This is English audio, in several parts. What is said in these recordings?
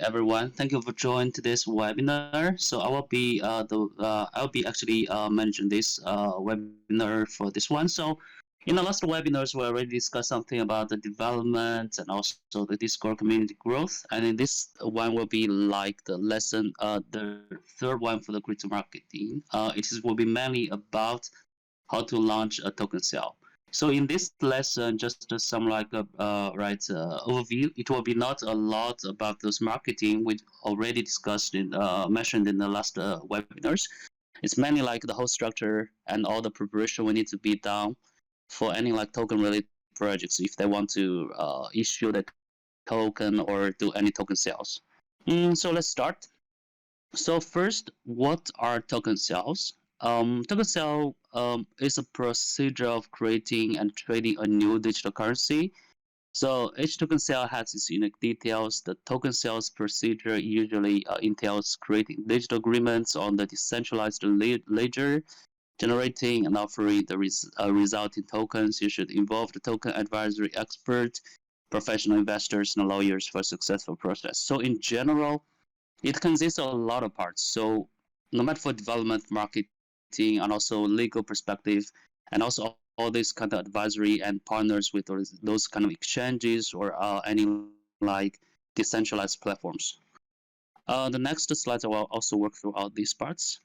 everyone. Thank you for joining today's webinar. So I'll be actually managing this webinar for this one. So in the last webinars, we already discussed something about the development and also the Discord community growth. And in this one will be like the lesson, the third one for the crypto marketing. Will be mainly about how to launch a token sale. So in this lesson, just some like a overview. It will be not a lot about those marketing we already discussed in mentioned in the last webinars. It's mainly like the whole structure and all the preparation we need to be done for any like token related projects if they want to issue the token or do any token sales. So let's start. So first, what are token sales? Token sale is a procedure of creating and trading a new digital currency. So each token sale has its unique details. The token sales procedure usually entails creating digital agreements on the decentralized ledger, generating and offering the resulting tokens. You should involve the token advisory expert, professional investors, and lawyers for a successful process. So in general, it consists of a lot of parts. So no matter for development, marketing, and also legal perspective, and also all this kind of advisory and partners with those kind of exchanges or any like decentralized platforms. The next slides I will also work through all these parts.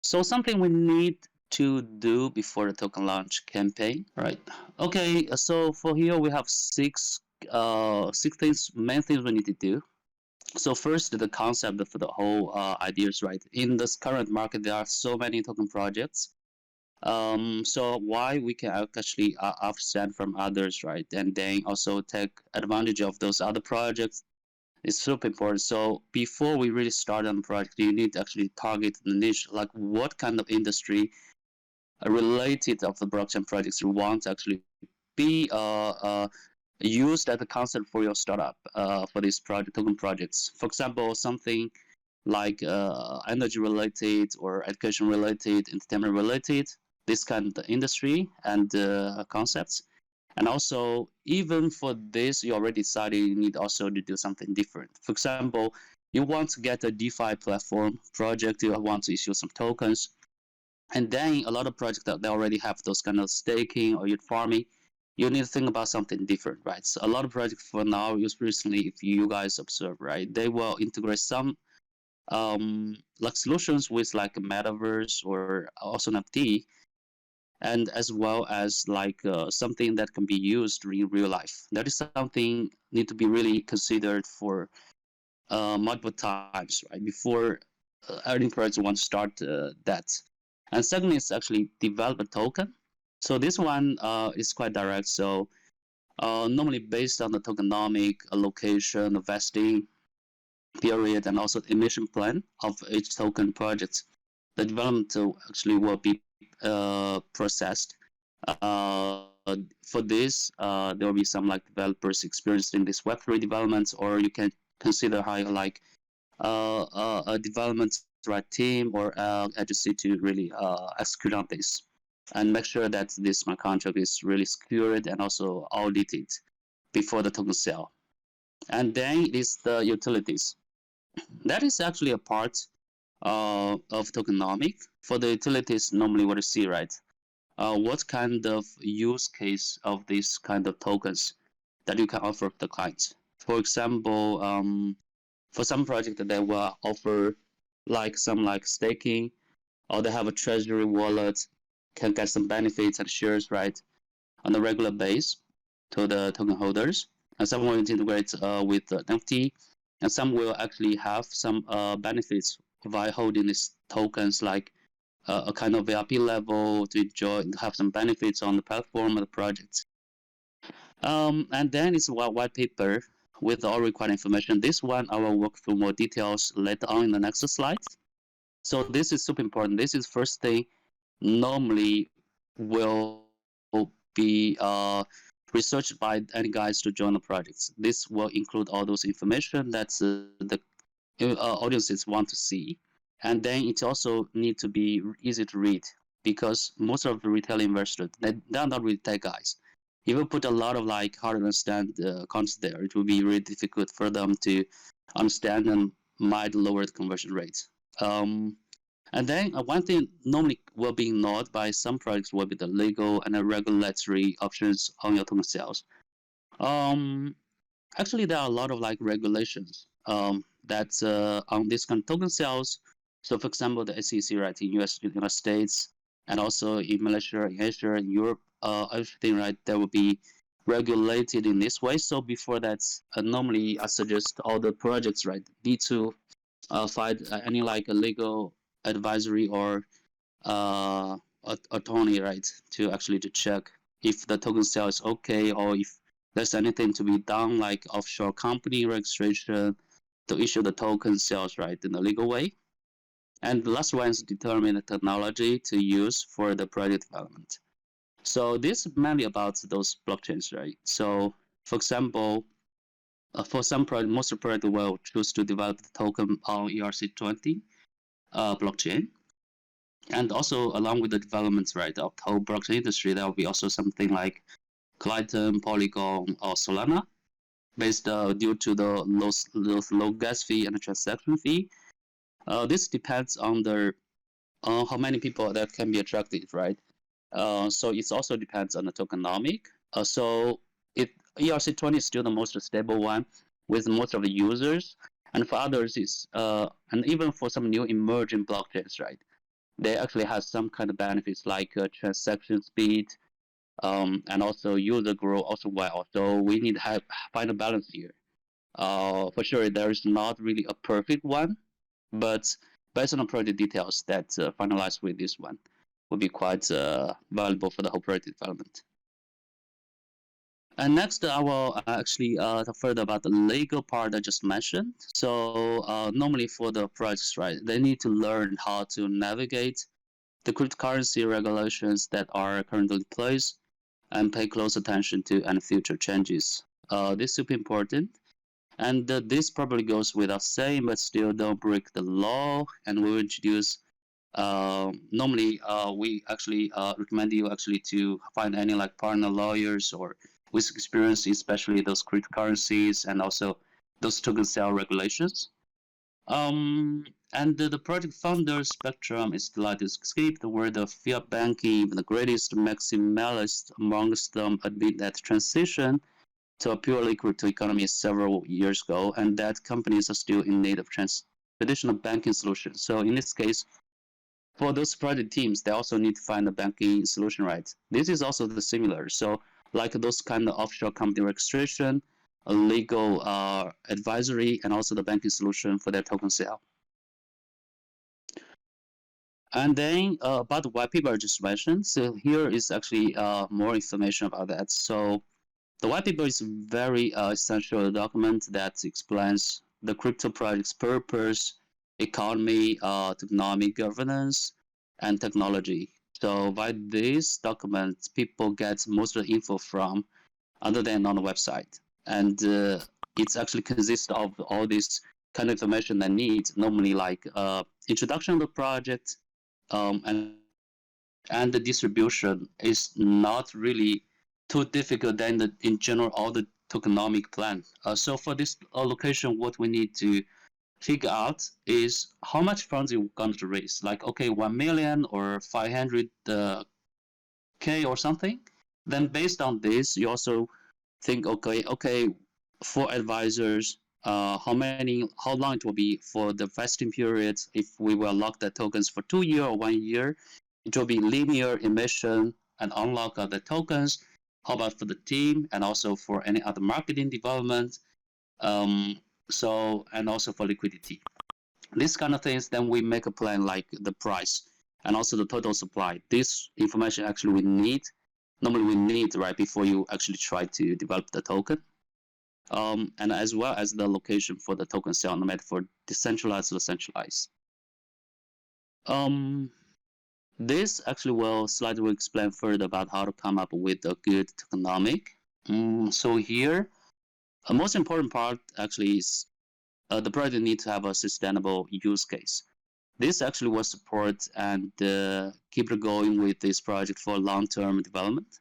So something we need to do before the token launch campaign, right? Okay, so for here we have six main things we need to do. So first, the concept of the whole ideas, right? In this current market, there are so many token projects. So why we can actually offset from others, right? And then also take advantage of those other projects is super important. So before we really start on the project, you need to actually target the niche, like what kind of industry related of the blockchain projects you want to actually be used as a concept for your startup for these token projects. For example, something like energy related or education related, entertainment related, this kind of industry and concepts. And also, even for this, you already decided you need also to do something different. For example, you want to get a DeFi platform project, you want to issue some tokens, and then a lot of projects that they already have those kind of staking or yield farming, you need to think about something different, right? So a lot of projects for now, recently, if you guys observe, right, they will integrate some like solutions with like a metaverse or also an NFT, and as well as like something that can be used in real life. That is something need to be really considered for multiple times, right, before any project want to start that. And second is actually develop a token. So this one is quite direct. So normally based on the tokenomic allocation, vesting period, and also emission plan of each token project, the development actually will be processed. For this, there will be some like developers experienced in this Web3 development, or you can consider hire like a development team or agency to really execute on this and make sure that this smart contract is really secured and also audited before the token sale. And then is the utilities. That is actually a part of tokenomic. For the utilities, normally what you see, right? What kind of use case of these kind of tokens that you can offer the clients? For example, for some project they will offer like some like staking, or they have a treasury wallet, can get some benefits and shares, right, on a regular base to the token holders. And some will integrate with the NFT, and some will actually have some benefits by holding these tokens, like a kind of VIP level to enjoy and have some benefits on the platform of the project. And then it's a white paper with all required information. This one I will walk through more details later on in the next slide. So this is super important. This is first thing normally will be researched by any guys to join the projects. This will include all those information that the audiences want to see. And then it also need to be easy to read, because most of the retail investors, they're not really tech guys. If you put a lot of like hard to understand content there, it will be really difficult for them to understand and might lower the conversion rate. And then one thing normally will be ignored by some projects will be the legal and the regulatory options on your token sales. Um, Actually, there are a lot of like regulations that on this kind of token sales. So, for example, the SEC, right, in United States, and also in Malaysia, in Asia, in Europe, everything, right, that will be regulated in this way. So, before that, normally I suggest all the projects, right, need to find any like a legal advisory or uh, attorney, right, to actually to check if the token sale is okay or if there's anything to be done like offshore company registration to issue the token sales, right, in a legal way. And the last one is determine the technology to use for the project development. So this is mainly about those blockchains, right? So for example, for some project, most of the project will choose to develop the token on ERC20 blockchain. And also along with the developments, right, of the whole blockchain industry, there will be also something like Clyton, Polygon, or Solana, based due to the low gas fee and the transaction fee. This depends on the how many people that can be attracted, right? So it also depends on the tokenomic. So it ERC20 is still the most stable one with most of the users, and for others is and even for some new emerging blockchains, right? They actually have some kind of benefits like transaction speed, and also user growth also well. So we need to find a balance here. For sure, there is not really a perfect one, but based on the project details that finalized with this one would be quite valuable for the whole project development. And next, I will actually talk further about the legal part I just mentioned. So normally for the projects, right, they need to learn how to navigate the cryptocurrency regulations that are currently in place and pay close attention to any future changes. This is super important. And this probably goes without saying, but still don't break the law. And we will introduce. Normally, we actually recommend you actually to find any like partner lawyers or with experience, especially those cryptocurrencies and also those token sale regulations. And the project founder spectrum is delighted to skip the word of fiat banking, the greatest maximalist amongst them admit that transition to a purely crypto economy several years ago, and that companies are still in need of traditional banking solutions. So in this case, for those project teams, they also need to find a banking solution, right? This is also the similar. So like those kind of offshore company registration, a legal advisory, and also the banking solution for their token sale. And then about the white paper I just mentioned. So here is actually more information about that. So the white paper is a very essential document that explains the crypto project's purpose, economy, economic governance, and technology. So by this document, people get most of the info from other than on the website. And it's actually consists of all this kind of information they need, normally like introduction of the project, and the distribution is not really too difficult than in general all the tokenomic plan. So for this allocation, what we need to figure out is how much funds you're going to raise. Like, okay, 1 million or 500 K or something. Then based on this, you also think, okay, for advisors, how long it will be for the vesting periods. If we will lock the tokens for 2 years or 1 year, it will be linear emission and unlock of the tokens. How about for the team and also for any other marketing development? Um, and also for liquidity. These kind of things, then we make a plan like the price and also the total supply. This information actually normally we need right before you actually try to develop the token. And as well as the location for the token sale, no matter for decentralized or centralized. Um, this actually will slightly explain further about how to come up with a good tokenomic. So here, the most important part actually is the project needs to have a sustainable use case. This actually will support and keep it going with this project for long-term development.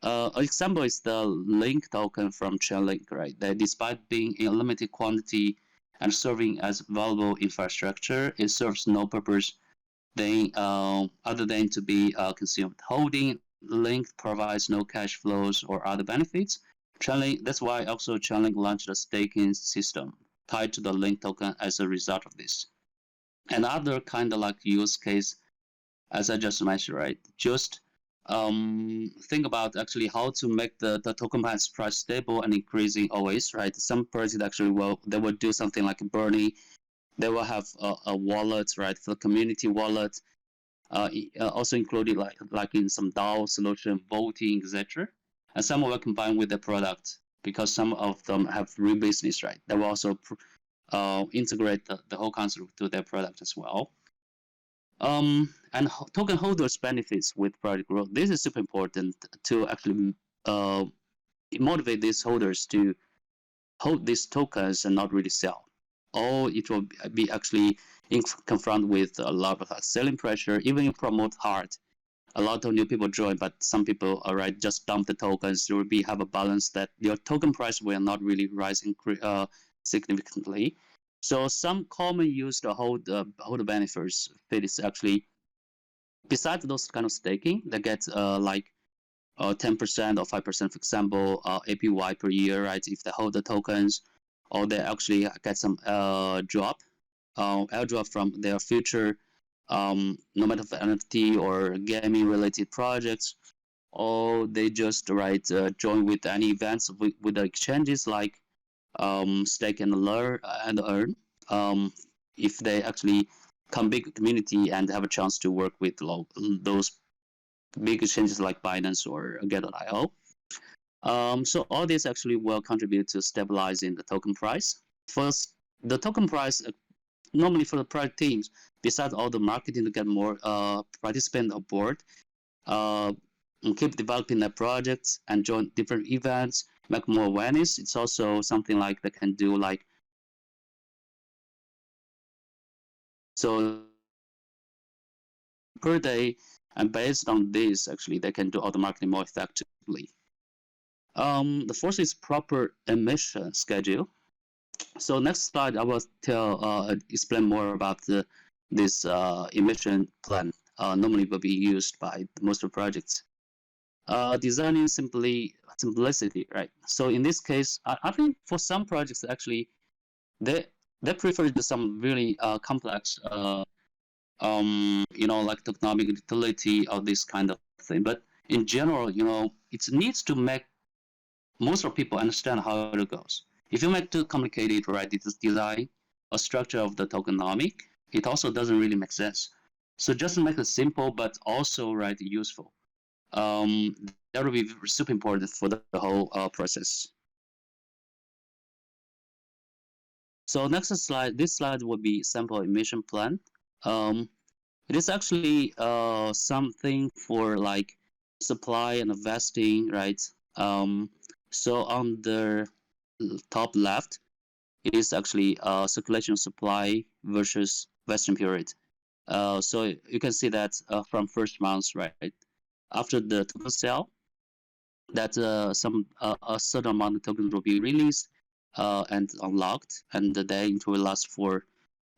An example is the link token from Chainlink, right? That despite being in a limited quantity and serving as valuable infrastructure. It serves no purpose other than to be consumed. Holding Link provides no cash flows or other benefits. That's why also Chainlink launched a staking system tied to the Link token as a result of this. Another kind of like use case, as I just mentioned, right? Just think about actually how to make the token price stable and increasing always, right? Some projects actually will do something like burning. They will have a wallet, right? For the community wallet, also included like in some DAO solution, voting, etc. And some will combine with the product because some of them have real business, right? They will also integrate the whole concept to their product as well. And token holders benefits with project growth. This is super important to actually motivate these holders to hold these tokens and not really sell. Or it will be actually confronted with a lot of selling pressure. Even if you promote hard, a lot of new people join, but some people just dump the tokens. There will be have a balance that your token price will not really rise significantly. So some common use to hold benefits is actually besides those kind of staking, they get 10% or 5%, for example, APY per year, right? If they hold the tokens, or they actually get some airdrop from their future, no matter for NFT or gaming related projects, or they just join with any events with the exchanges like stake and earn. If they actually come big community and have a chance to work with those big exchanges like Binance or Get.io. So all this actually will contribute to stabilizing the token price. First, the token price normally for the product teams, besides all the marketing to get more participants on board, keep developing their projects and join different events, make more awareness. It's also something like they can do like so per day, and based on this, actually they can do all the marketing more effectively. The fourth is proper emission schedule. So next slide, I will explain more about this emission plan. Normally will be used by most of the projects. Designing simplicity, right? So in this case, I think for some projects actually they prefer some really complex, like economic utility or this kind of thing. But in general, it needs to make most of people understand how it goes. If you make too complicated, right, this design or structure of the tokenomic, it also doesn't really make sense. So just make it simple, but also useful. That will be super important for the whole process. So next slide, this slide will be sample emission plan. It is actually something for like supply and investing, right? So on the top left, it is actually circulation supply versus vesting period. So you can see that from first month, right? After the token sale, that a certain amount of tokens will be released and unlocked, and then it will last for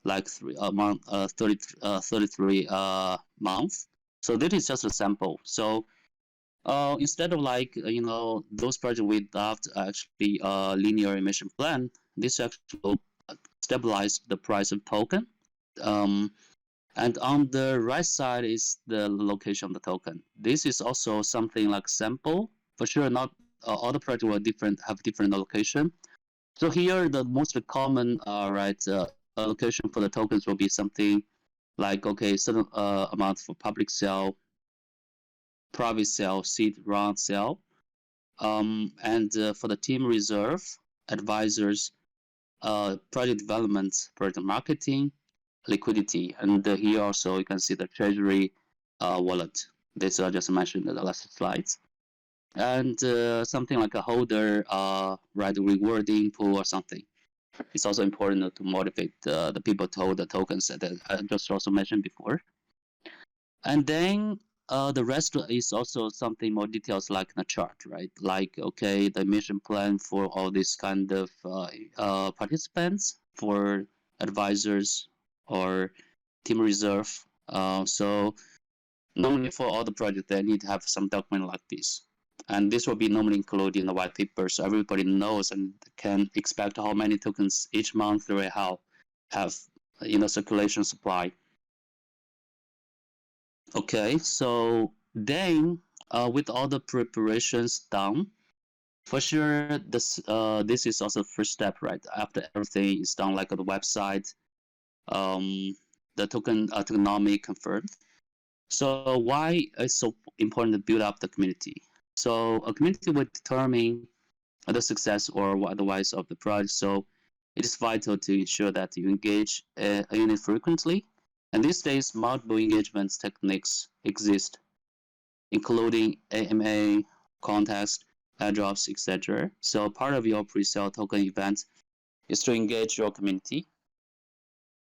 like 33 months. So that is just a sample. So instead of those projects without actually linear emission plan, this actually will stabilize the price of token. And on the right side is the location of the token. This is also something like sample. For sure, not all the projects will have different location. So here, the most common allocation for the tokens will be something like certain amount for public sale, private sale, seed round sale, and for the team reserve, advisors, project development, project marketing, liquidity, and here also you can see the treasury wallet. This I just mentioned in the last slides. And something like a holder, rewarding pool or something. It's also important to motivate the people to hold the tokens that I just also mentioned before. And then the rest is also something more details like in a chart, right? Like, okay, the mission plan for all these kind of participants, for advisors or team reserve. So normally for all the projects, they need to have some document like this. And this will be normally included in the white paper, so everybody knows and can expect how many tokens each month they will have in the circulation supply. Okay, so then with all the preparations done, for sure this is also the first step, right? After everything is done, like the website, the tokenomic confirmed. So why it's so important to build up the community? So a community will determine the success or otherwise of the project. So it is vital to ensure that you engage a unit frequently. And these days, multiple engagement techniques exist, including AMA, contest, airdrops, etc. So part of your pre-sale token event is to engage your community.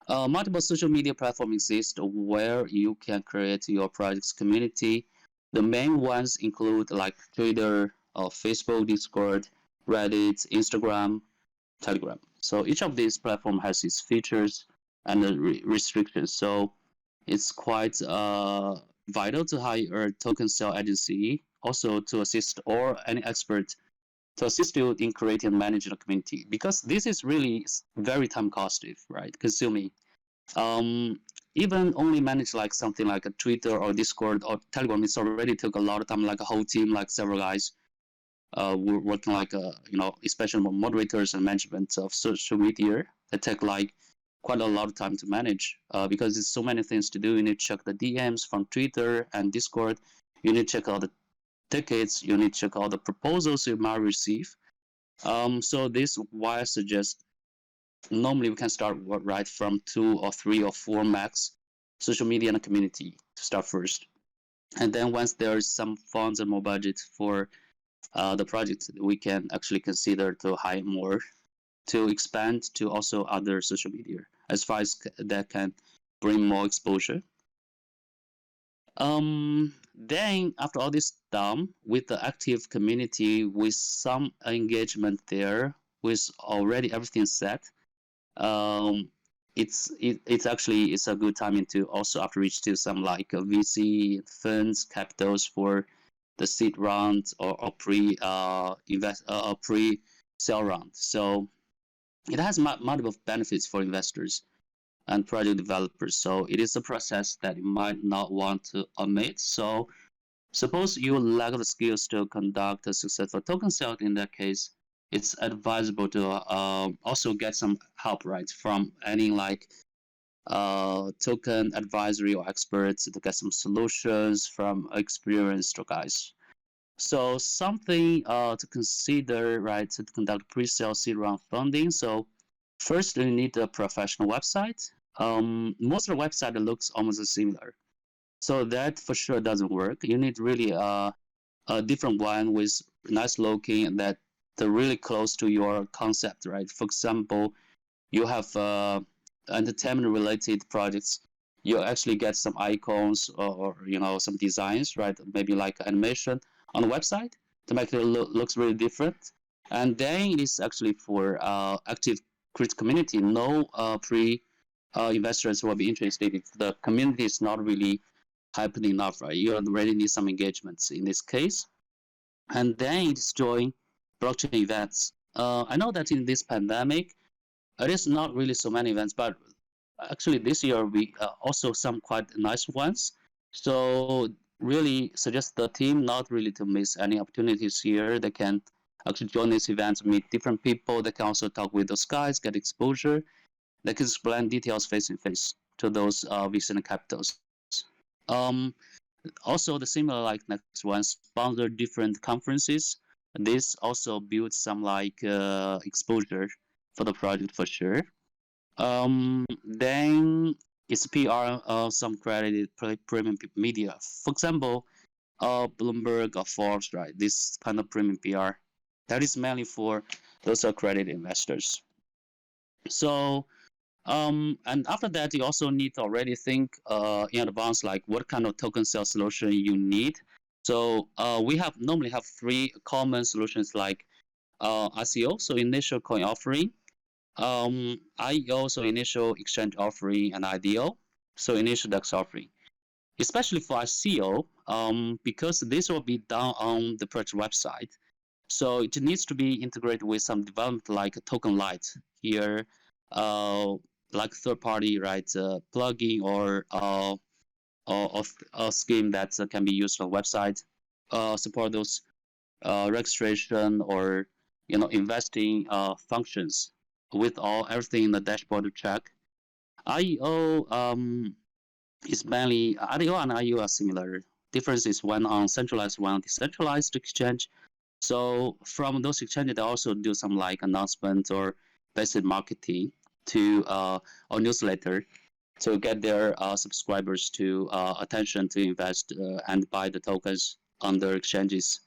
Multiple social media platforms exist where you can create your project's community. The main ones include like Twitter, Facebook, Discord, Reddit, Instagram, Telegram. So each of these platforms has its features and restrictions. So it's quite vital to hire a token sale agency also to assist or any expert to assist you in creating and managing a community, because this is really very time costive, right? Consuming. Um, Even only manage like something like a Twitter or Discord or Telegram, it's already took a lot of time, like a whole team, like several guys working like especially moderators and management of social media that take like quite a lot of time to manage because there's so many things to do. You need to check the DMs from Twitter and Discord. You need to check all the tickets. You need to check all the proposals you might receive. So this why I suggest normally we can start right from 2 or 3 or 4 max social media and community to start first. And then once there's some funds and more budget for the project, we can actually consider to hire more to expand to also other social media as far as that can bring more exposure. Then after all this done, with the active community, with some engagement there, with already everything set, um, it's actually it's a good timing to also outreach to some like VC funds, capitals for the seed round or pre pre sale round. So it has multiple benefits for investors and project developers. So it is a process that you might not want to omit. So suppose you lack the skills to conduct a successful token sale. In that case, it's advisable to also get some help, right, from any like token advisory or experts to get some solutions from experienced guys. So something to consider, right, to conduct pre-sale seed round funding. So first, you need a professional website. Most of the website looks almost similar, so that for sure doesn't work. You need really a different one with nice looking that really close to your concept, right? For example, you have entertainment related projects. You actually get some icons or some designs, right? Maybe like animation on the website to make it looks really different. And then it is actually for active crypto community. No pre investors will be interested if the community is not really happening enough, right? You already need some engagements in this case. And then it's join blockchain events. I know that in this pandemic, it is not really so many events, but actually this year we also some quite nice ones. So really suggest the team not really to miss any opportunities here. They can actually join these events, meet different people. They can also talk with those guys, get exposure. They can explain details face to face to those VC capitals. Um, Also, the similar like next one, sponsor different conferences. This also builds some like exposure for the project for sure. Then it's PR, some credited premium media. For example, Bloomberg or Forbes, right? This kind of premium PR. That is mainly for those accredited investors. So and after that, you also need to already think in advance, like what kind of token sale solution you need. So we have normally have 3 common solutions like ICO, so initial coin offering, IEO, so initial exchange offering, and IDO, so initial DEX offering. Especially for ICO, because this will be done on the project website. So it needs to be integrated with some development like TokenLite here, like third party, right, plugin or a scheme that can be used on website, support those registration or investing functions with all everything in the dashboard to check. IEO is mainly IDO and IEO are similar. Difference is one on centralized, one on decentralized exchange. So from those exchanges, they also do some like announcement or basic marketing to or newsletter to get their subscribers to attention to invest and buy the tokens on their exchanges.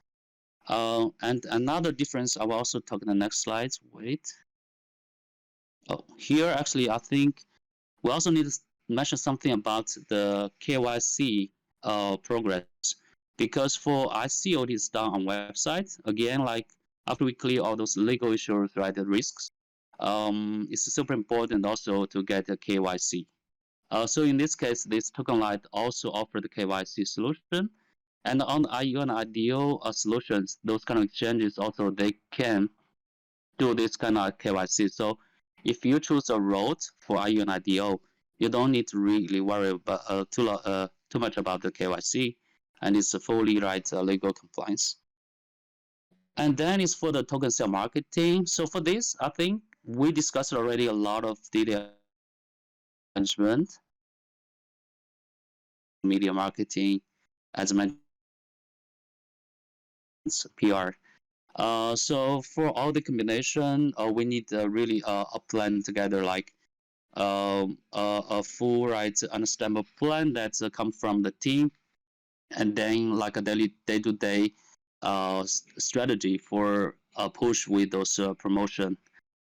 And another difference, I will also talk in the next slides. Wait. Oh, here actually, I think we also need to mention something about the KYC progress because for ICO, it is done on website. Again, like after we clear all those legal issues, right, the risks, it's super important also to get a KYC. So in this case, this TokenLite also offer the KYC solution. And on the IEO and IDO solutions, those kind of exchanges also, they can do this kind of KYC. So if you choose a road for IEO and IDO, you don't need to really worry about too much about the KYC, and it's a fully right legal compliance. And then it's for the token sale marketing. So for this, I think we discussed already a lot of data management, media marketing, as mentioned, PR. So for all the combination, we need really a plan together, like a full right understandable plan that's come from the team, and then like a day-to-day strategy for a push with those promotion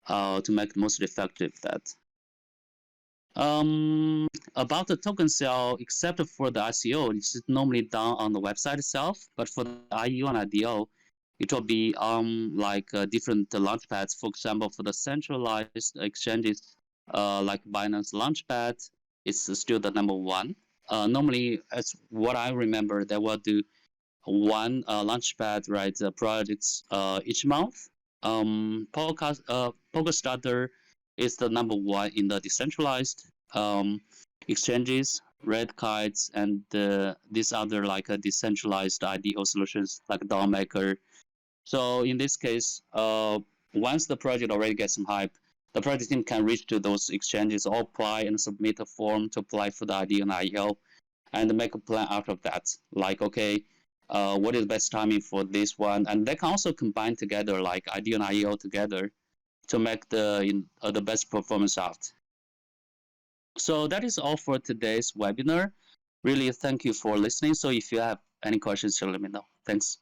to make the most effective that. About the token sale, except for the ICO, it's normally done on the website itself. But for the IEO and IDO, it will be like different launch pads. For example, for the centralized exchanges, like Binance Launchpad, it's still the number one. Normally, as what I remember, they will do one launchpad, right, projects each month. Poker Starter is the number one in the decentralized exchanges, Red Kites, and these other like decentralized IDO solutions like DAO So in this case, once the project already gets some hype, the project team can reach to those exchanges or apply and submit a form to apply for the IDO and IEO and make a plan out of that. Like, okay, what is the best timing for this one? And they can also combine together, like IDO and IEO together to make the best performance out. So that is all for today's webinar. Really, thank you for listening. So if you have any questions, let me know. Thanks.